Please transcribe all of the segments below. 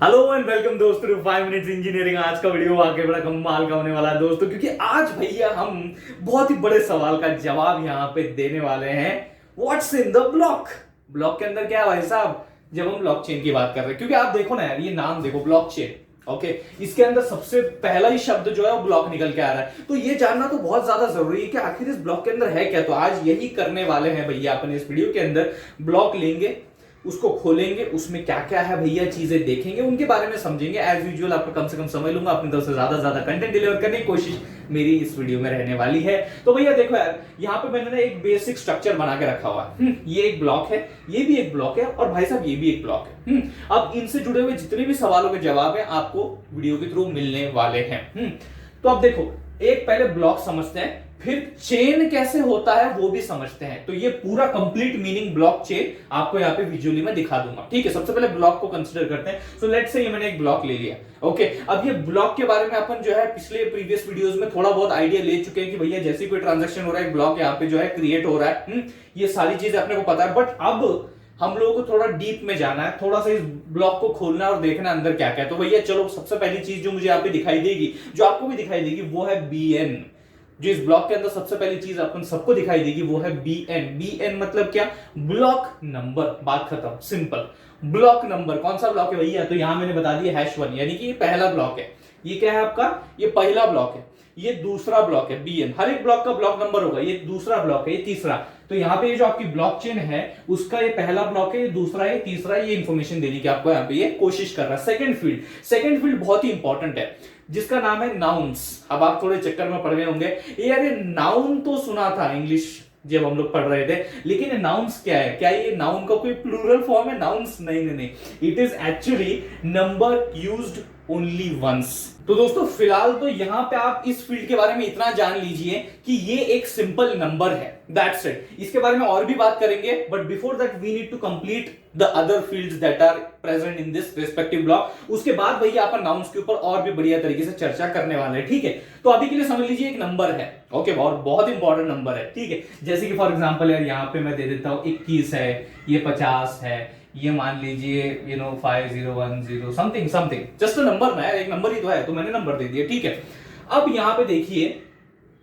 Hello and welcome दोस्तों to 5 minutes engineering. आज का वीडियो वाकई बड़ा कमाल का होने वाला है दोस्तों, क्योंकि आज भैया हम बहुत ही बड़े सवाल का जवाब यहाँ पे देने वाले हैं। What's in the block? Block के अंदर क्या है भाई साहब, जब हम ब्लॉकचेन की बात कर रहे हैं, क्योंकि आप देखो ना यार, ये नाम देखो ब्लॉकचेन, ओके, इसके अंदर सबसे पहला ही शब्द जो है वो ब्लॉक निकल के आ रहा है। तो ये जानना तो बहुत ज्यादा जरूरी है कि आखिर इस ब्लॉक के अंदर है क्या। तो आज यही करने वाले हैं भैया अपन इस वीडियो के अंदर। ब्लॉक लेंगे, उसको खोलेंगे, उसमें क्या क्या है भैया चीजें देखेंगे, उनके बारे में समझेंगे। एज यूजुअल आपको कम से कम समझ लूंगा, अपनी तरफ से ज्यादा कंटेंट डिलीवर करने की कोशिश मेरी इस वीडियो में रहने वाली है। तो भैया देखो यार, यहाँ पे मैंने ना एक बेसिक स्ट्रक्चर बना के रखा हुआ है। ये एक ब्लॉक है, ये भी एक ब्लॉक है, और भाई साहब ये भी एक ब्लॉक है। अब इनसे जुड़े हुए जितने भी सवालों के जवाब है आपको वीडियो के थ्रू मिलने वाले हैं। तो अब देखो, एक पहले ब्लॉक समझते हैं, फिर चेन कैसे होता है वो भी समझते हैं। तो ये पूरा कंप्लीट मीनिंग ब्लॉक चेन आपको यहाँ पे विजुअली में दिखा दूंगा। ठीक है, सबसे पहले ब्लॉक को कंसीडर करते हैं। सो लेट्स से ये मैंने एक ब्लॉक ले लिया, ओके। अब ये ब्लॉक के बारे में अपन जो है पिछले प्रीवियस वीडियोस में थोड़ा बहुत आइडिया ले चुके हैं कि भैया जैसे कोई ट्रांजैक्शन हो रहा है, ब्लॉक यहाँ पे जो है क्रिएट हो रहा है। ये सारी चीजें अपने को पता है, बट अब हम लोगों को थोड़ा डीप में जाना है, थोड़ा सा इस ब्लॉक को खोलना और देखना अंदर क्या क्या है। तो भैया चलो, सबसे पहली चीज जो मुझे यहाँ पे दिखाई देगी, जो आपको भी दिखाई देगी, वो है BN। जो इस ब्लॉक के अंदर सबसे पहली चीज अपन सबको दिखाई देगी वो है BN। BN मतलब क्या? Block number. बात खत्म, सिंपल। ब्लॉक नंबर कौन सा ब्लॉक है भैया? तो यहां मैंने बता दिया #1, यानी कि ये पहला ब्लॉक है। ये क्या है आपका? ये पहला ब्लॉक है। ये दूसरा ब्लॉक है BN। हर एक ब्लॉक का ब्लॉक नंबर होगा। ये दूसरा ब्लॉक है, ये तीसरा। तो यहाँ पे जो आपकी ब्लॉकचेन है उसका ये पहला ब्लॉक है, ये दूसरा है, तीसरा, ये इंफॉर्मेशन देने की आपको यहाँ पे ये कोशिश कर रहा है। सेकंड फील्ड बहुत ही इंपॉर्टेंट है, जिसका नाम है नाउन्स। अब आप थोड़े चक्कर में पड़ गए होंगे, यार ये नाउन तो सुना था इंग्लिश जब हम लोग पढ़ रहे थे, लेकिन नाउन्स क्या है? क्या ये नाउन का कोई प्लूरल फॉर्म है नाउन्स? नहीं, it is actually number used only once. तो दोस्तों फिलहाल तो यहां पे आप इस फील्ड के बारे में इतना जान लीजिए कि ये एक सिंपल नंबर है, दैट्स इट। इसके बारे में और भी बात करेंगे, but before that we need to complete the other fields that are present in this respective block. उसके बाद भैया अपन नाउन्स के ऊपर और भी बढ़िया तरीके से चर्चा करने वाले हैं। ठीक है, तो अभी के लिए समझ लीजिए एक नंबर है, ओके, और बहुत इंपॉर्टेंट नंबर है। ठीक है, जैसे कि फॉर एग्जांपल यार यहाँ पे मैं दे देता हूं 21 है, ये 50 है, ये मान लीजिए 5010 समथिंग जस्ट अ नंबर ना, एक नंबर ही तो है, तो मैंने नंबर दे दिया। ठीक है, अब यहां पे देखिए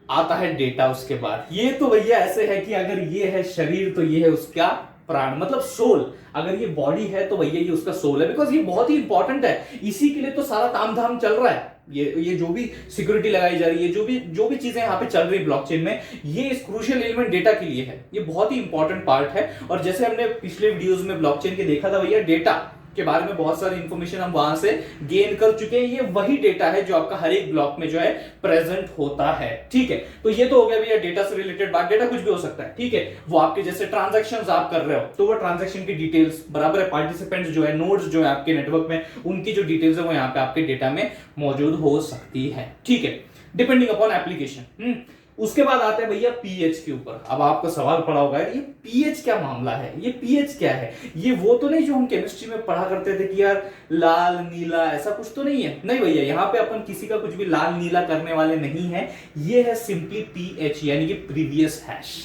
आता है डेटा। उसके बाद ये तो भैया ऐसे है कि अगर ये है शरीर तो ये है उसका प्राण, मतलब सोल। अगर ये बॉडी है तो भैया ये उसका सोल है, बिकॉज ये बहुत ही इंपॉर्टेंट है। इसी के लिए तो सारा ताम धाम चल रहा है। ये जो भी सिक्योरिटी लगाई जा रही है, जो भी चीजें यहाँ पे चल रही है ब्लॉकचेन में, ये इस क्रूशियल एलिमेंट डेटा के लिए है। ये बहुत ही इंपॉर्टेंट पार्ट है। और जैसे हमने पिछले वीडियोस में ब्लॉकचेन के देखा था भैया, डेटा के बारे में बहुत सारी इंफॉर्मेशन हम वहां से गेन कर चुके हैं। ये वही डेटा है जो आपका हर एक ब्लॉक में जो है प्रेजेंट होता है। ठीक है, तो ये तो हो गया भैया डेटा से रिलेटेड बात। डेटा कुछ भी हो सकता है, ठीक है, वो आपके जैसे ट्रांजैक्शंस आप कर रहे हो तो वो ट्रांजैक्शन की डिटेल्स बराबर है, पार्टिसिपेंट्स जो है, नोड्स जो है आपके नेटवर्क में, उनकी जो डिटेल्स है वो यहाँ पे आपके डेटा में मौजूद हो सकती है। ठीक है, डिपेंडिंग अपॉन एप्लीकेशन। उसके बाद आते हैं भैया पीएच के ऊपर। अब आपका सवाल पड़ा होगा यार, ये पीएच क्या मामला है, ये पीएच क्या है? ये वो तो नहीं जो हम केमिस्ट्री में पढ़ा करते थे कि यार लाल नीला, ऐसा कुछ तो नहीं है। नहीं भैया, यहाँ पे अपन किसी का कुछ भी लाल नीला करने वाले नहीं है। ये है सिंपली पीएच, यानी कि प्रीवियस हैश।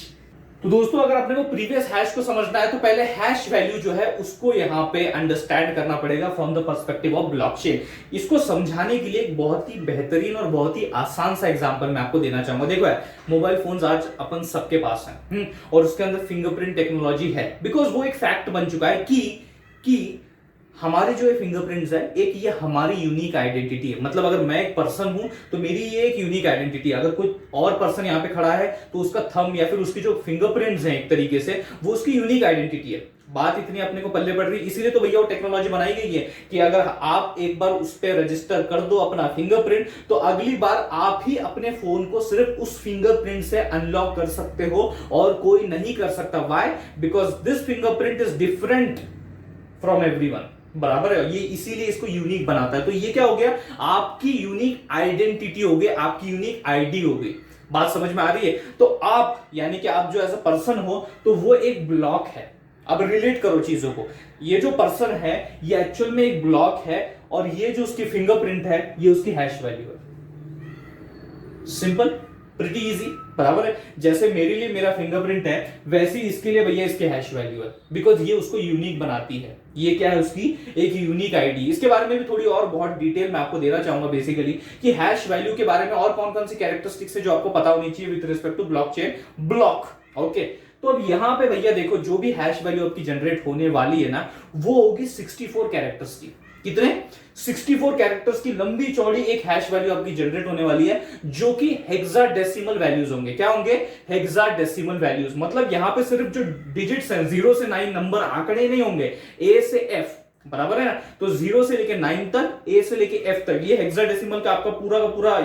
तो दोस्तों अगर अपने को प्रीवियस हैश को समझना है तो पहले हैश वैल्यू जो है उसको यहाँ पे अंडरस्टैंड करना पड़ेगा from the perspective of blockchain. इसको समझाने के लिए एक बहुत ही बेहतरीन और बहुत ही आसान सा एग्जांपल मैं आपको देना चाहूंगा। देखो यार, मोबाइल फोन्स आज अपन सबके पास हैं, और उसके अंदर फिंगरप्रिंट टेक्नोलॉजी है, बिकॉज वो एक फैक्ट बन चुका है कि हमारे जो फिंगरप्रिंट्स है, एक ये हमारी यूनिक आइडेंटिटी है। मतलब अगर मैं एक पर्सन हूं तो मेरी ये एक यूनिक आइडेंटिटी है। अगर कोई और पर्सन यहाँ पे खड़ा है तो उसका थंब या फिर उसकी जो फिंगरप्रिंट्स हैं एक तरीके से, वो उसकी यूनिक आइडेंटिटी है। बात इतनी अपने को पल्ले पड़ रही है, इसीलिए तो भैया वो टेक्नोलॉजी बनाई गई है कि अगर आप एक बार उस पर रजिस्टर कर दो अपना फिंगरप्रिंट, तो अगली बार आप ही अपने फोन को सिर्फ उस फिंगरप्रिंट से अनलॉक कर सकते हो और कोई नहीं कर सकता। Why? Because this fingerprint is different from everyone, बराबर है। ये इसीलिए इसको यूनिक बनाता है। तो ये क्या हो गया? आपकी यूनिक आइडेंटिटी हो गई, आपकी यूनिक आईडी हो गई। बात समझ में आ रही है? तो आप यानी कि आप जो एज अ पर्सन हो तो वो एक ब्लॉक है। अब रिलेट करो चीजों को, ये जो पर्सन है ये एक्चुअल में एक ब्लॉक है, और ये जो उसकी फिंगरप्रिंट है ये उसकी हैश वैल्यू है। सिंपल। प्रिटी इजी, बराबर है। जैसे मेरे लिए मेरा फिंगरप्रिंट है, वैसे इसके लिए भैया इसके हैश वैल्यू है, बिकॉज ये उसको यूनिक बनाती है। ये क्या है, उसकी एक यूनिक आईडी। इसके बारे में भी थोड़ी और बहुत डिटेल मैं आपको देना चाहूंगा बेसिकली, कि हैश वैल्यू के बारे में और कौन कौन सी कैरेक्टरिस्टिक्स है जो आपको पता होनी चाहिए with respect to blockchain block. Okay, तो अब यहां पे भैया देखो, जो भी हैश वैल्यू आपकी जनरेट होने वाली है ना, वो होगी 64 कैरेक्टर्स की। कितने? 64 कैरेक्टर्स की लंबी चौड़ी एक हैश वैल्यू आपकी जनरेट होने वाली है, जो कि हेक्साडेसिमल वैल्यूज होंगे। क्या होंगे? Hexadecimal values. मतलब यहां पे सिर्फ जो डिजिट्स हैं 0 से 9 नंबर आंकड़े नहीं होंगे, ए से एफ, बराबर है ना। तो 0 से लेके 9 तक, ए से लेके एफ तक, ये हेक्साडेसिमल का आपका पूरा का पूरा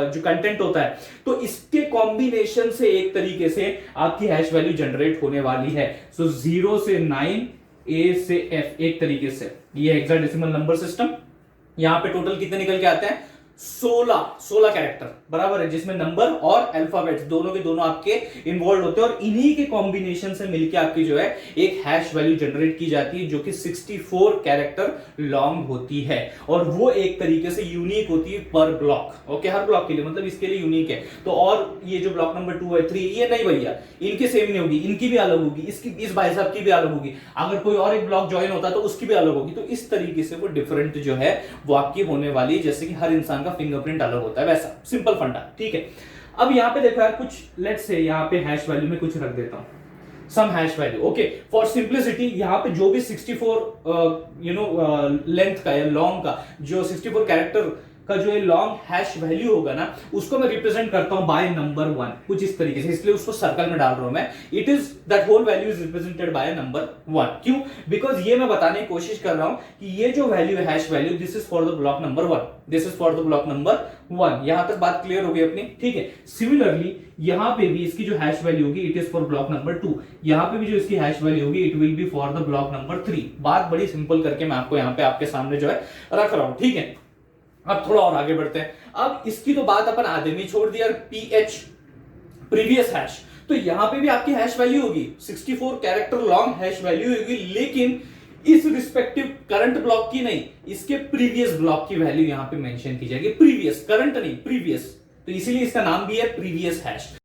जो कंटेंट होता है, तो इसके कॉम्बिनेशन से एक तरीके से आपकी हैश वैल्यू जनरेट होने वाली है। सो 0 से 9, ए से एफ, एक तरीके से ये हेक्साडेसिमल नंबर सिस्टम। यहां पे टोटल कितने निकल के आते हैं? 16 कैरेक्टर, बराबर है, जिसमें नंबर और अल्फाबेट्स दोनों के दोनों आपके इन्वॉल्व होते हैं, और इन्हीं के कॉम्बिनेशन से मिलके आपकी जो है एक हैश वैल्यू जनरेट की जाती है, जो कि 64 कैरेक्टर लॉन्ग होती है, और वो एक तरीके से यूनिक होती है पर ब्लॉक। ओके, हर ब्लॉक के लिए, मतलब इसके लिए यूनिक है। तो और ये जो ब्लॉक नंबर 2 है, 3, ये नहीं भैया, इनके सेम नहीं होगी, इनकी भी अलग होगी, इसकी, इस भाई साहब की भी अलग होगी, अगर कोई और एक ब्लॉक ज्वाइन होता है तो उसकी भी अलग होगी। तो इस तरीके से वो डिफरेंट जो है वो आपकी होने वाली है, जैसे कि हर इंसान फिंगरप्रिंट अलग होता है, वैसा सिंपल फंडा। ठीक है, अब यहां पे देखो यार, कुछ लेट्स से यहां पे हैश वैल्यू में कुछ रख देता हूं, some hash value. Okay, for simplicity यहां पे जो भी 64 लेंथ का या लॉन्ग का, जो 64 कैरेक्टर का जो ये लॉन्ग हैश वैल्यू होगा ना, उसको मैं रिप्रेजेंट करता हूं बाय नंबर 1, कुछ इस तरीके से, इसलिए उसको सर्कल में डाल रहा हूं मैं। It is that whole value is represented by number 1। क्यों? बिकॉज ये मैं बताने की कोशिश कर रहा हूं कि ये जो वैल्यू है hash value, this is for the block number 1, this is for the block number 1। यहां तक बात क्लियर हो गई अपनी? ठीक है। सिमिलरली यहां पे भी इसकी जो हैश वैल्यू होगी, it is for block number 2। यहां पे भी जो इसकी हैश वैल्यू होगी, it will be for the block number 3। बात बड़ी सिंपल करके मैं आपको यहां पे आपके सामने जो है रख रहा हूं। ठीक है, अब थोड़ा और आगे बढ़ते हैं। अब इसकी तो बात अपन आधे में छोड़ दिया, पीएच प्रीवियस हैश, तो यहां पे भी आपकी हैश वैल्यू होगी 64 कैरेक्टर लॉन्ग हैश वैल्यू होगी, लेकिन इस रिस्पेक्टिव करंट ब्लॉक की नहीं, इसके प्रीवियस ब्लॉक की वैल्यू यहां पे मेंशन की जाएगी। प्रीवियस, करंट नहीं, प्रीवियस, तो इसीलिए इसका नाम भी है प्रीवियस हैश।